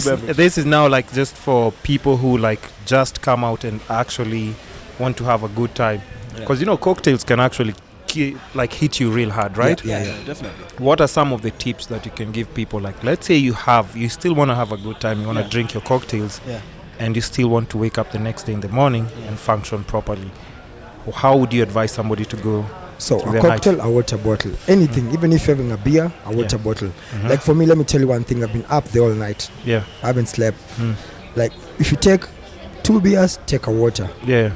This is now like just for people who like just come out and actually want to have a good time. Because cocktails can actually hit you real hard, right? Yeah, definitely. What are some of the tips that you can give people? Like, let's say you still want to have a good time, you want to drink your cocktails, and you still want to wake up the next day in the morning and function properly. How would you advise somebody to go? So a cocktail, a water bottle, anything, even if you're having a beer, a water bottle. Like for me, let me tell you one thing, I've been up the whole night. Yeah. I haven't slept. Like if you take 2 beers, take a water. Yeah.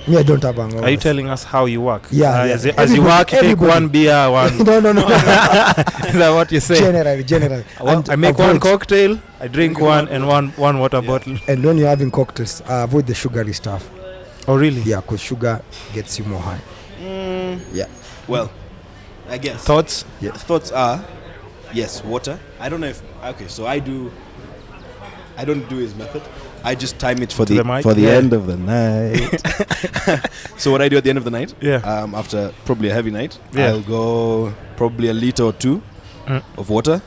Me, I don't have hangovers. Are you telling us how you work? Yeah. As you work, you take 1 beer, one. No. Is that what you say? Generally. I make one cocktail, I drink one, and one water bottle. And when you're having cocktails, avoid the sugary stuff. Oh, really? Yeah, because sugar gets you more high. Yeah. Well, I guess. Thoughts? Yeah. Thoughts are, yes, water. I don't know if... Okay, so I don't do his method. I just time it for the end of the night. So what I do at the end of the night, after probably a heavy night, I'll go probably a liter or 2 of water,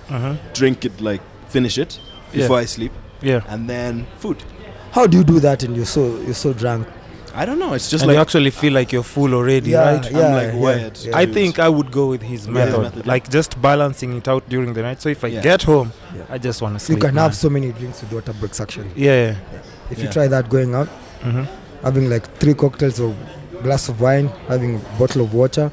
drink it, like finish it before I sleep, and then food. How do you do that and you're so drunk? I don't know. It's just and like you actually feel like you're full already, right? I'm like wired. I think I would go with his method, like just balancing it out during the night. So if I get home, I just want to sleep. You can have so many drinks with water breaks actually. Yeah. If you try that going out, having like 3 cocktails or glass of wine, having a bottle of water,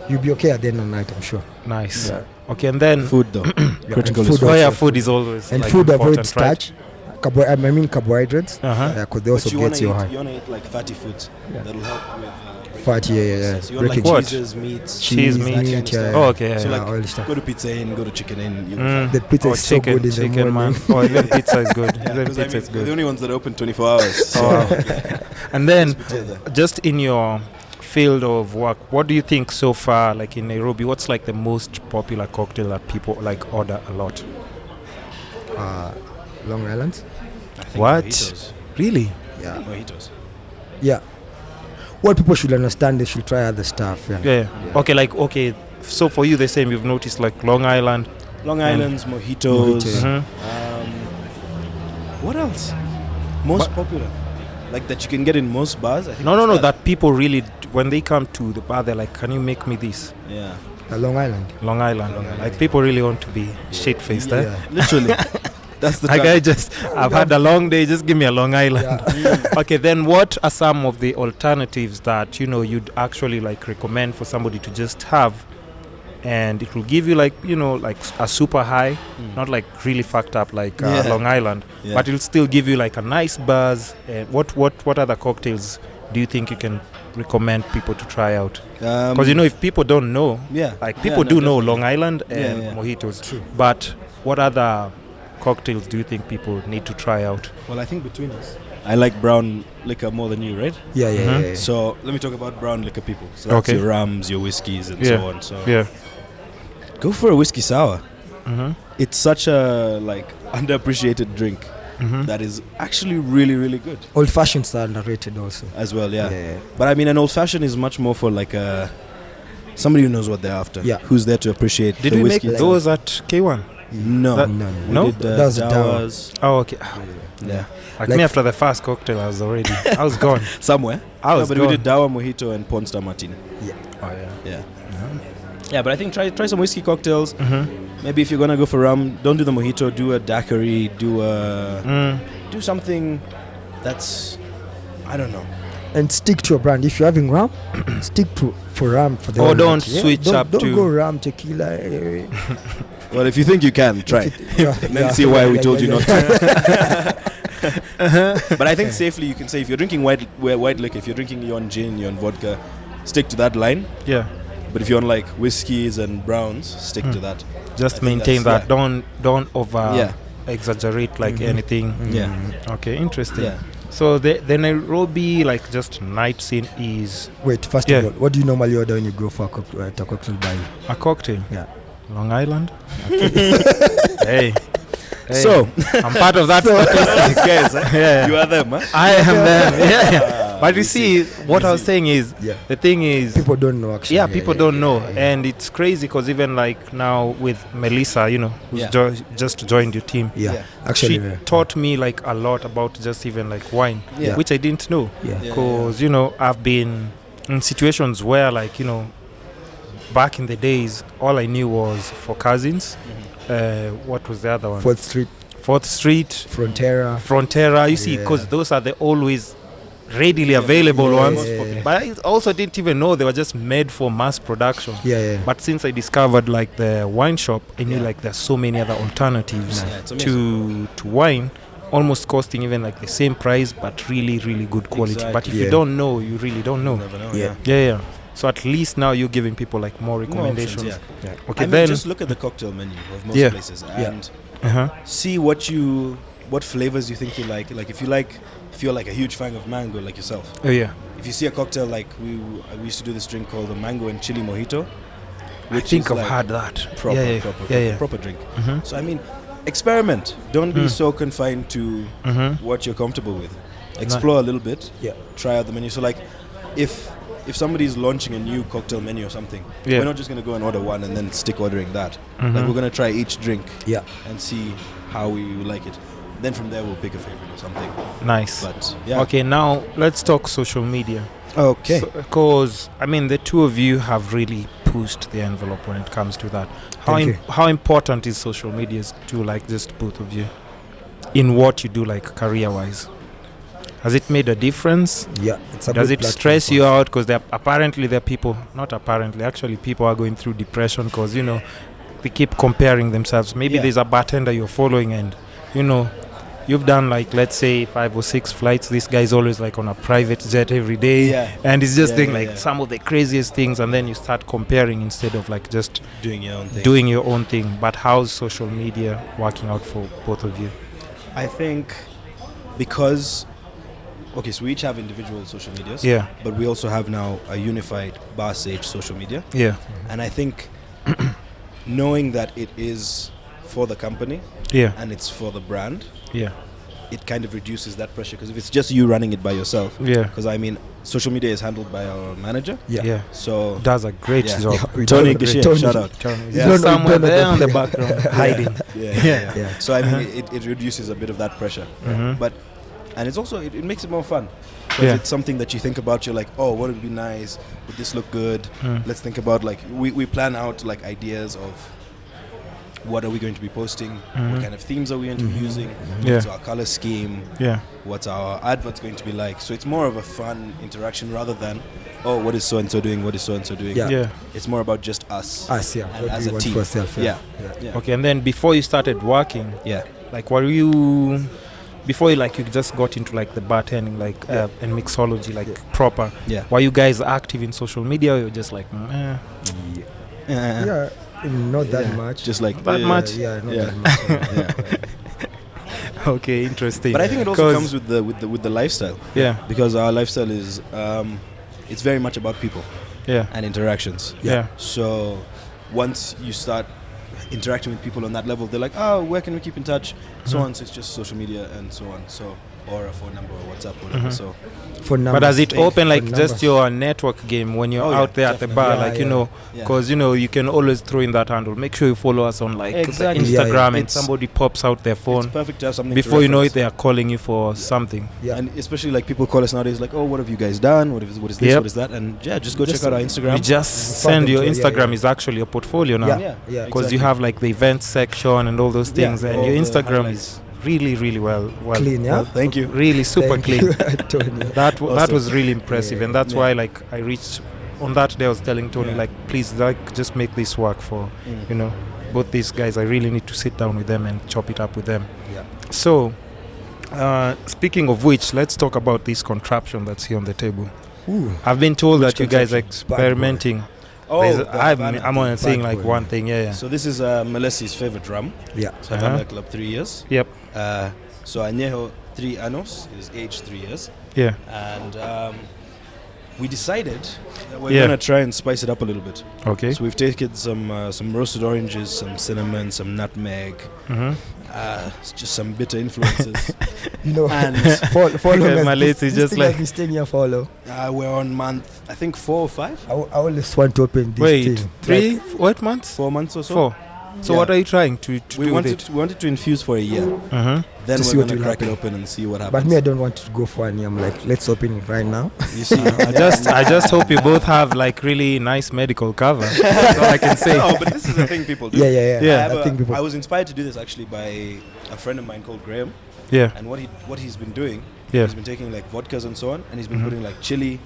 you'll be okay at the end of the night, I'm sure. Nice. Yeah. Okay, and then food though. Critical food is always and like food avoid starch. Right? Carbohydrates, because they also get you high. You want to eat like fatty foods that'll help with fatty, So you want like cheeses, meats, cheese, meat, kind of Oh, okay. So like oily stuff. Go to Pizza Inn, go to Chicken Inn. The pizza is so good in the morning. Oh, even pizza is good. Even pizza is They're good. the only ones that are open 24 hours. So And then, just in your field of work, what do you think so far, like in Nairobi, what's like the most popular cocktail that people like order a lot? Long Island. What? Mojitos. Really? Yeah. Mojitos. Yeah. What people should understand, they should try other stuff. Yeah. Okay. So for you, the same. You've noticed like Long Island. Long Islands, mojitos. What else? Most popular, like that you can get in most bars. I think No. That people really, when they come to the bar, they're like, "Can you make me this?" Yeah. Long Island. Long Island. Like people really want to be shit-faced. Literally. That's the like I've had a long day, just give me a Long Island. Okay, then what are some of the alternatives that you'd actually like recommend for somebody to just have, and it will give you like like a super high, not like really fucked up like Long Island, but it'll still give you like a nice buzz. What other cocktails do you think you can recommend people to try out? Because if people don't know, like people do know Long Island and mojitos, but what other cocktails do you think people need to try out? Well, I think between us, I like brown liquor more than you, right? Yeah. So let me talk about brown liquor people. So that's your rums, your whiskeys, and so on. So go for a whiskey sour. It's such a like underappreciated drink that is actually really, really good. Old fashions are underrated also. As well, yeah. But I mean, an old fashioned is much more for like somebody who knows what they're after. Yeah. Who's there to appreciate Did the we whiskey. make those at K1? No. No? We did Dowers. Oh, okay. Yeah. Like me after the first cocktail, I was gone. Somewhere. But we did Dawa, Mojito, and Porn Star Martini. Yeah. Oh, yeah. Yeah, but I think try some whiskey cocktails. Maybe if you're gonna go for rum, don't do the mojito. Do a daiquiri. Do something that's, I don't know. And stick to your brand. If you're having rum, stick for rum for the. Or don't switch up to. Don't go rum tequila. Well, if you think you can, try. And then see why we told you not to. But I think safely you can say if you're drinking white liquor, if you're drinking you're on gin, you're on vodka, stick to that line. Yeah. But if you're on like whiskeys and browns, stick to that. Just maintain that. Don't over exaggerate like anything. Yeah. Okay, interesting. Yeah. So the Nairobi like just night scene is. Wait, first of all, what do you normally order when you go for a cocktail bar? A cocktail. Yeah. Long Island. Hey. So I'm part of that. Guys, you are them, huh? I am them. Yeah. But you see, what I was saying is, the thing is, people don't know actually. Yeah, people don't know, and it's crazy because even like now with Melissa, you know, who's just joined your team. Yeah, actually, she taught me like a lot about just even like wine, which I didn't know. Because you know, I've been in situations where like, you know, back in the days, all I knew was for cousins. What was the other one? 4th Street, Frontera. You see, because those are the always readily available ones. But I also didn't even know they were just made for mass production. But since I discovered like the wine shop, I knew like there's so many other alternatives to wine, almost costing even like the same price, but really, really good quality. But if you don't know, you really don't know. You never know. So at least now you're giving people like more recommendations. More options, Okay, I mean, then just look at the cocktail menu of most places and see what flavors you think you like. Like if you're like a huge fan of mango, like yourself. If you see a cocktail like we used to do this drink called the mango and chili mojito. I think I've had that. Proper drink. So I mean, experiment. Don't be so confined to what you're comfortable with. Explore a little bit. Try out the menu. So like, if somebody's launching a new cocktail menu or something, we're not just going to go and order one and then stick ordering that. Like we're going to try each drink and see how we like it. Then from there we'll pick a favorite or something. Nice. But okay, now let's talk social media. Okay. Because I mean, the two of you have really pushed the envelope when it comes to that. How important is social media to like just both of you in what you do, like career-wise? Has it made a difference? Yeah, it's a Does good it stress you out? Because apparently there are people, not apparently, actually people are going through depression because, you know, they keep comparing themselves. Maybe there's a bartender you're following and, you know, you've done like, let's say 5 or 6 flights. This guy's always like on a private jet every day. And he's just doing like some of the craziest things, and then you start comparing instead of like just doing your own thing. But how's social media working out for both of you? I think because... Okay, so we each have individual social medias. But we also have now a unified Bar Sage social media. And I think knowing that it is for the company and it's for the brand, it kind of reduces that pressure. Because if it's just you running it by yourself, because I mean, social media is handled by our manager. So does a great job. Tony Gishe, shout out. He's somewhere there on the background hiding. So I mean, it reduces a bit of that pressure. And it's also, it makes it more fun. Because it's something that you think about, you're like, oh, what would be nice? Would this look good? Let's think about, like, we plan out, like, ideas of what are we going to be posting? What kind of themes are we going to be using? What's our color scheme? What's our adverts going to be like? So it's more of a fun interaction rather than, oh, what is so-and-so doing? What is so-and-so doing? It's more about just us. And as a team. Okay, and then before you started working, like, were you... Before you just got into like the bartending and mixology proper, were you guys active in social media or you were just like not that much, just like that much? That much. Okay, interesting. But I think it also comes with the lifestyle, because our lifestyle is it's very much about people and interactions. So once you start interacting with people on that level, they're like, oh, where can we keep in touch? So on. So it's just social media and so on. So, or a phone number or WhatsApp, whatever. So but does it open like just your network game when you're out there at the bar, you know, because you know you can always throw in that handle. Make sure you follow us on like Instagram, and somebody pops out their phone. It's perfect to have something before you know it, they are calling you for something. And especially like people call us nowadays, like, oh, what have you guys done? What is this? What is that? And just go check out our Instagram. You just send your Instagram is actually a portfolio now. Because you have like the event section and all those things, and your Instagram is really well clean. Thank you. Really super clean. That was really impressive, and that's why like I reached on that day. I was telling Tony like, please like just make this work for you know both these guys. I really need to sit down with them and chop it up with them. So speaking of which, let's talk about this contraption that's here on the table. I've been told that you guys are experimenting. I'm only saying like one thing. So this is Melessi's favorite rum. So I've had that club 3 years. So Añejo 3 años is aged 3 years. And we decided that we're gonna try and spice it up a little bit. Okay. So we've taken some roasted oranges, some cinnamon, some nutmeg, It's just some bitter influences. And for long Malays is just like staying here for long. We're on month, I think 4 or 5. I always want to open this thing. 3 what months? 4 months or so. 4. So what are you trying to do with it? We wanted to infuse for a year. Then we're going to crack it open and see what happens. But me, I don't want to go for 1 year. I'm like, let's open it right now. You see, I just hope you both have like really nice medical cover. That's all I can say. No, but this is the thing people do. Yeah. I was inspired to do this actually by a friend of mine called Graham. Yeah. And what he's been doing, yeah, he's been taking like vodkas and so on, and he's been putting like chili,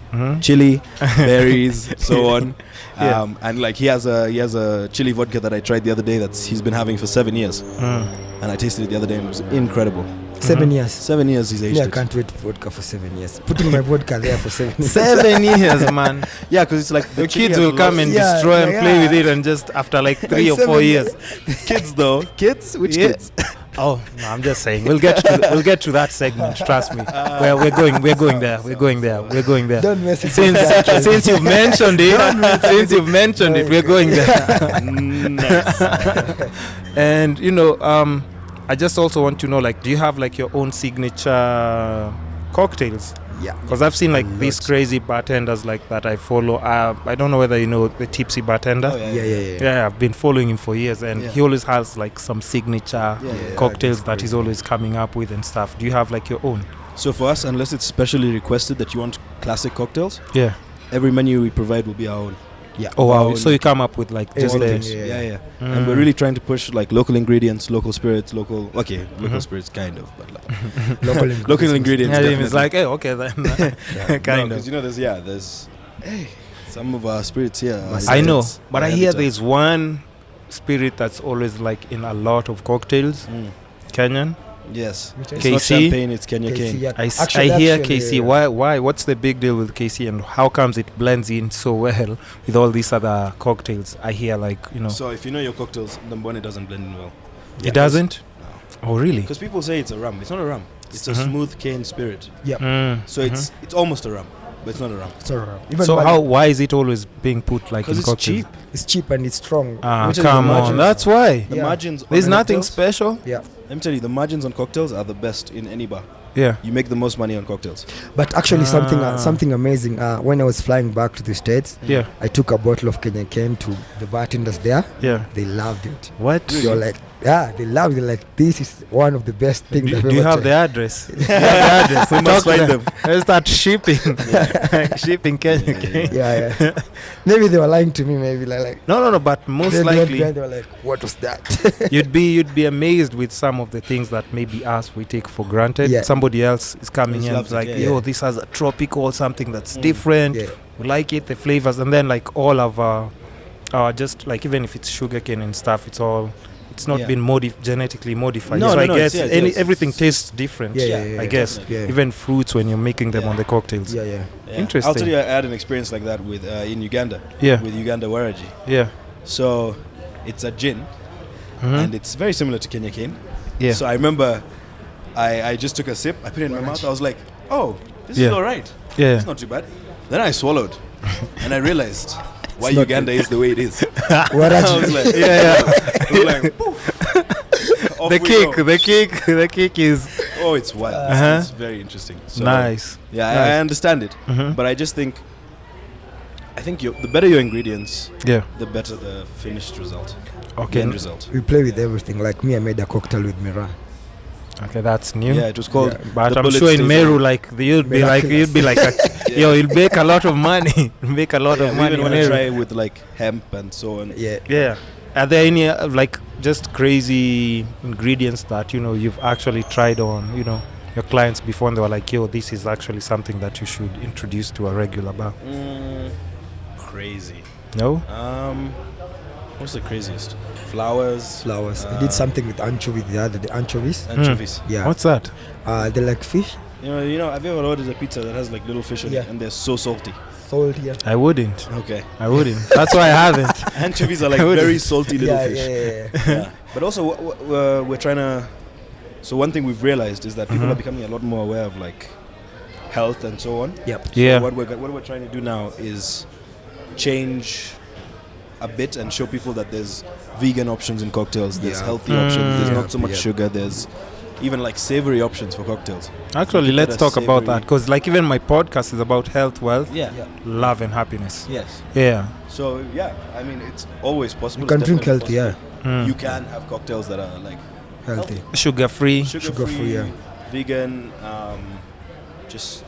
berries, so on. And like he has a chili vodka that I tried the other day he's been having for 7 years. And I tasted it the other day and it was incredible. 7 years. 7 years he's aged. Yeah, I can't wait for vodka for 7 years. Putting my vodka there for 7 years. 7 years, man. Yeah, because it's like the kids will come and destroy and play with it, and just after like 3 or 4 years. Kids though, kids, which kids? Oh no, I'm just saying we'll get to that segment. Trust me. We're going there. Don't mess it. Since you've mentioned it, we're going there. Nice. And I just also want to know, like, do you have like your own signature cocktails? Yeah. Because I've seen like these crazy bartenders like that I follow. I don't know whether you know the Tipsy bartender. Oh, Yeah, I've been following him for years, and he always has like some signature cocktails that he's always coming up with and stuff. Do you have like your own? So for us, unless it's specially requested that you want classic cocktails, every menu we provide will be our own. Yeah. Oh wow! So you come up with like just And we're really trying to push like local ingredients, local spirits, local spirits kind of, but like local ingredients. Yeah, it's like okay then. Kind of. Because there's some of our spirits here. I know, but I hear there's one spirit that's always like in a lot of cocktails. Kenyan. Yes. It's not champagne, it's Kenya cane. Yeah. I hear KC. Why? What's the big deal with KC, and how comes it blends in so well with all these other cocktails? I hear So if you know your cocktails, number one, it doesn't blend in well. It doesn't? No. Oh really? Because people say it's a rum. It's not a rum. It's a smooth cane spirit. Yeah. So it's almost a rum, but it's not a rum. It's a rum. So why is it always being put like in cocktails? Because it's cheap. It's cheap and it's strong. Come on, that's why. The margins. There's on nothing cocktails, special. Yeah. Let me tell you, the margins on cocktails are the best in any bar. Yeah. You make the most money on cocktails. But actually something amazing. When I was flying back to the States, I took a bottle of Kenya cane to the bartenders there. Yeah. They loved it. What? They were like, they loved it. Like, this is one of the best things I've ever Do you have tried. the address? We must find them. Let's start shipping. Shipping Kenya cane. Yeah. Maybe they were lying to me. Maybe like. No. But most likely, they were like, "What was that?" you'd be amazed with some of the things that maybe us we take for granted. Yeah. Somebody else is coming in like, this has a tropical something that's different. Yeah. We like it, the flavors, and then like all of our just like even if it's sugarcane and stuff, it's not been genetically modified. No, so I no, guess everything tastes different. I guess even fruits when you're making them on the cocktails. Yeah. Interesting. I'll tell you, I had an experience like that with in Uganda. Yeah. With Uganda Waraji. Yeah. So it's a gin, and it's very similar to Kenya cane. Yeah. So I remember, I just took a sip. I put it in my mouth. I was like, oh, this is all right. Yeah. It's not too bad. Then I swallowed, and I realized why Uganda is the way it is. I was like, I was like, poof. The kick is. Oh, it's wild. It's very interesting. So, nice. Yeah, I understand it, but I just think. I think the better your ingredients, the better the finished result. Okay. The end result. We play with everything. Like me, I made a cocktail with Miran. Okay, that's new. Yeah, it was called. But I'm sure in Meru, like you'd be like you'll make a lot of money. Make a lot of money. We want to try with like hemp and so on. Yeah. Are there any like just crazy ingredients that you've actually tried on your clients before, and they were like, this is actually something that you should introduce to a regular bar? Crazy. No. What's the craziest? Flowers. I did something with anchovy the other day. Anchovies. Yeah. What's that? They're like fish. You know, have you ever ordered a pizza that has like little fish on it and they're so salty? Salty. Yeah. I wouldn't. Okay. I wouldn't. That's why I haven't. Anchovies are like very salty little fish. Yeah. But also we're trying to. So one thing we've realized is that people are becoming a lot more aware of like health and so on. Yep. So what we're trying to do now is change a bit and show people that there's vegan options in cocktails, there's healthy options, there's not so much sugar, there's even like savory options for cocktails. Actually, let's talk about that, because like even my podcast is about health, wealth, love and happiness. Yes. Yeah. So yeah, I mean, it's always possible. You can drink healthy, You can have cocktails that are like healthy, sugar free, vegan, just